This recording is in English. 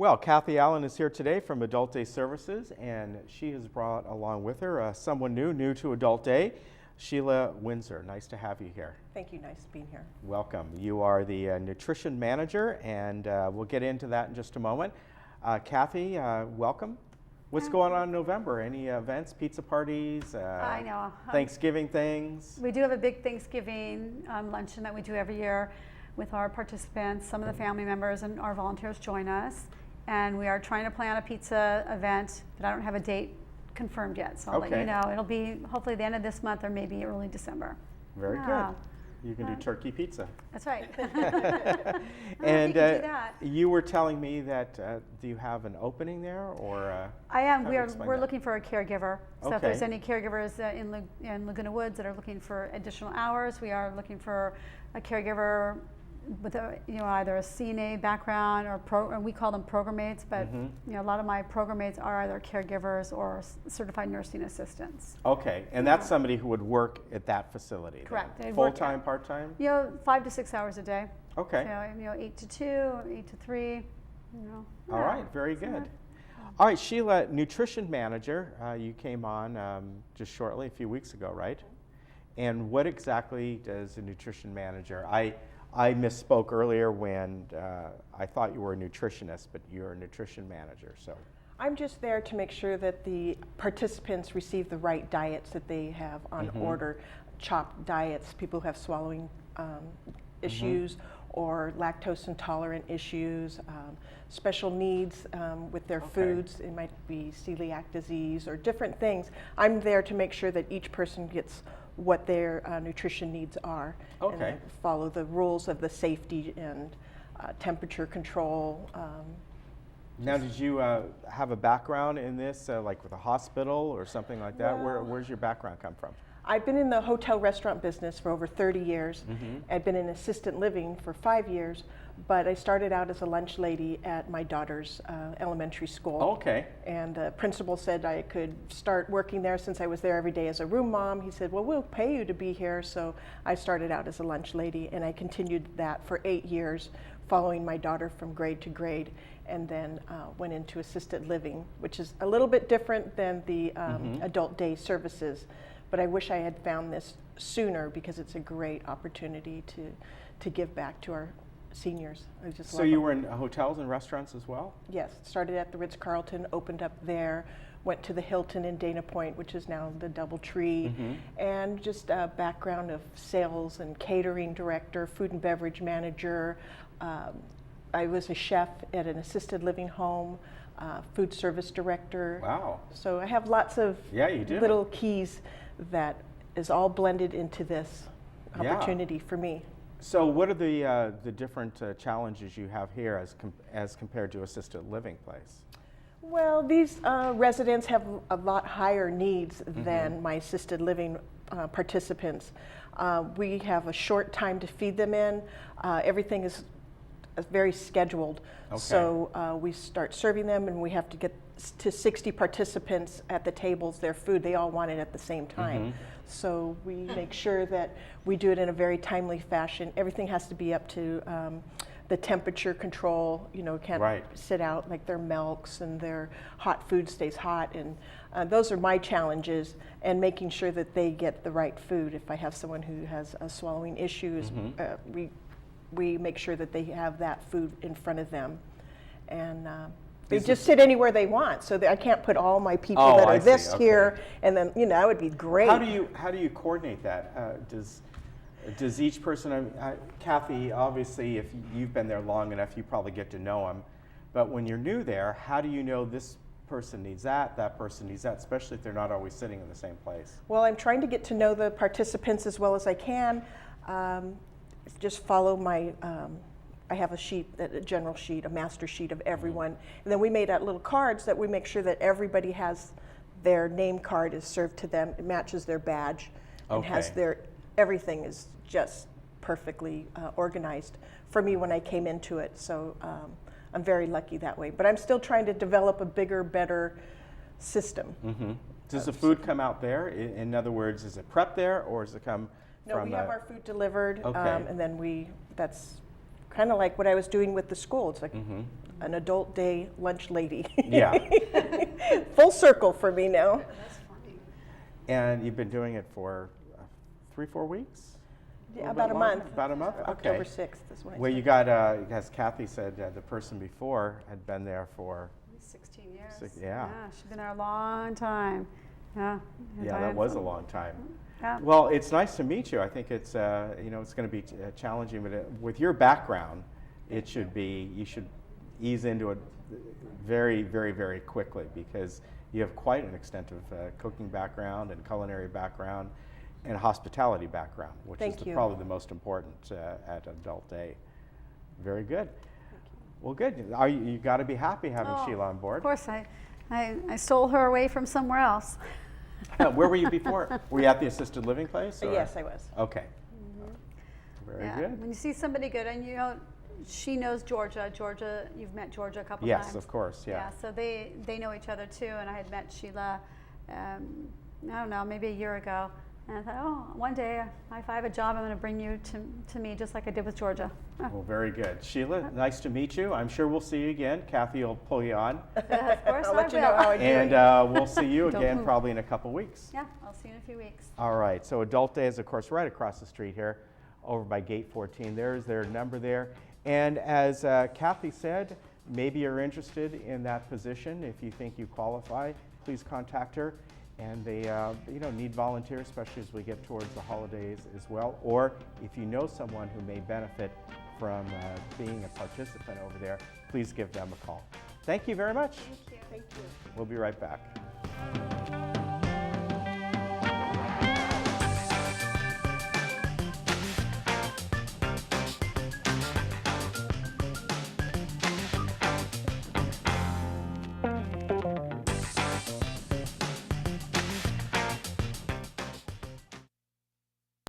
Well, Kathy Allen is here today from Adult Day Services, and she has brought along with her someone new to Adult Day, Sheila Windsor. Nice to have you here. Thank you. Nice being here. Welcome. You are the nutrition manager, and we'll get into that in just a moment. Kathy, welcome. What's going on in November? Any events, pizza parties, I know. Thanksgiving things? We do have a big Thanksgiving luncheon that we do every year with our participants. Some of the family members and our volunteers join us. And we are trying to plan a pizza event, but I don't have a date confirmed yet. So I'll let you know. It'll be hopefully the end of this month or maybe early December. Very good. You can do turkey pizza. That's right. And you can do that. You were telling me that do you have an opening there, or? I am. We're looking for a caregiver. So if there's Okay. any caregivers in Laguna Woods that are looking for additional hours, we are looking for a caregiver with either a CNA background or we call them program mates, but a lot of my program mates are either caregivers or certified nursing assistants. Okay, and that's somebody who would work at that facility. Correct. They'd Full work time, part time. 5 to 6 hours a day. Okay. So 8 to 2, 8 to 3. All right, very good. All right, Sheila, nutrition manager. You came on just shortly, a few weeks ago, right? And what exactly does a nutrition manager? I misspoke earlier when I thought you were a nutritionist, but you're a nutrition manager. So I'm just there to make sure that the participants receive the right diets that they have on order. Chopped diets, people who have swallowing issues or lactose intolerant issues, special needs with their foods. It might be celiac disease or different things. I'm there to make sure that each person gets what their nutrition needs are. Okay. And I follow the rules of the safety and temperature control. now, did you have a background in this, like with a hospital or something like that? Where's your background come from? I've been in the hotel restaurant business for over 30 years. I've been in assisted living for 5 years, but I started out as a lunch lady at my daughter's elementary school. Okay. And the principal said I could start working there since I was there every day as a room mom. He said, well, we'll pay you to be here. So I started out as a lunch lady, and I continued that for 8 years, following my daughter from grade to grade, and then went into assisted living, which is a little bit different than the adult day services. But I wish I had found this sooner because it's a great opportunity to give back to our seniors. I just So love you them. were in hotels and restaurants as well? Yes, started at the Ritz-Carlton, opened up there, went to the Hilton in Dana Point, which is now the DoubleTree, and just a background of sales and catering director, food and beverage manager. I was a chef at an assisted living home, food service director. Wow. So I have lots of you do. little keys that is all blended into this Yeah. opportunity for me. So what are the different challenges you have here as compared to assisted living place? Well, these residents have a lot higher needs than my assisted living participants. We have a short time to feed them in. Everything is very scheduled. Okay. So we start serving them, and we have to get to 60 participants at the tables their food. They all want it at the same time. So we make sure that we do it in a very timely fashion. Everything has to be up to the temperature control. Can't sit out, like their milks and their hot food stays hot. And those are my challenges, and making sure that they get the right food. If I have someone who has swallowing issues, we make sure that they have that food in front of them. And they just sit anywhere they want, so I can't put all my people that are here, and then that would be great. How do you coordinate that? Does each person? Kathy, obviously, if you've been there long enough, you probably get to know them. But when you're new there, how do you know this person needs that person needs that, especially if they're not always sitting in the same place? Well, I'm trying to get to know the participants as well as I can. Just follow my. I have a general sheet, a master sheet of everyone. And then we made out little cards that we make sure that everybody has their name card is served to them. It matches their badge and has everything is just perfectly organized for me when I came into it. So I'm very lucky that way. But I'm still trying to develop a bigger, better system. Does the food come out there? In other words, is it prepped there, or does it come No, from we have our food delivered, Okay. and then that's kind of like what I was doing with the school. It's like an adult day lunch lady. Yeah. Full circle for me now. That's funny. And you've been doing it for 3-4 weeks? Yeah, little about bit a longer? month. About a month? Okay. October 6th is when I Well, you started. got, as Kathy said, the person before had been there for, 16 years. yeah. She's been there a long time. Yeah. yeah, that was a long time. Yeah. Well, it's nice to meet you. I think it's, you know, it's going to be challenging, but with your background, it should be, you should ease into it very, very, very quickly because you have quite an extensive cooking background and culinary background and hospitality background, which Thank is you. probably the most important at Adult Day. Very good. Well, good. You got to be happy having Oh, Sheila on board. Of course, I stole her away from somewhere else. Where were you before? Were you at the assisted living place? Or? Yes, I was. Okay. Very Yeah. good. When you see somebody good, and you know, she knows Georgia. Georgia, you've met Georgia a couple times. Yes, of course. Yeah. So they know each other too, and I had met Sheila, I don't know, maybe a year ago, and I thought, oh, one day if I have a job, I'm going to bring you to me just like I did with Georgia. Well, very good. Sheila, nice to meet you. I'm sure we'll see you again. Kathy will pull you on. Of course, I'll let you will. know how I do. And we'll see you Don't again move. probably in a couple weeks. Yeah, I'll see you in a few weeks. All right. So Adult Day is, of course, right across the street here over by Gate 14. There's their number there. And as Kathy said, maybe you're interested in that position. If you think you qualify, please contact her. And they you know, need volunteers, especially as we get towards the holidays as well. Or if you know someone who may benefit from being a participant over there, please give them a call. Thank you very much. Thank you. Thank you. We'll be right back.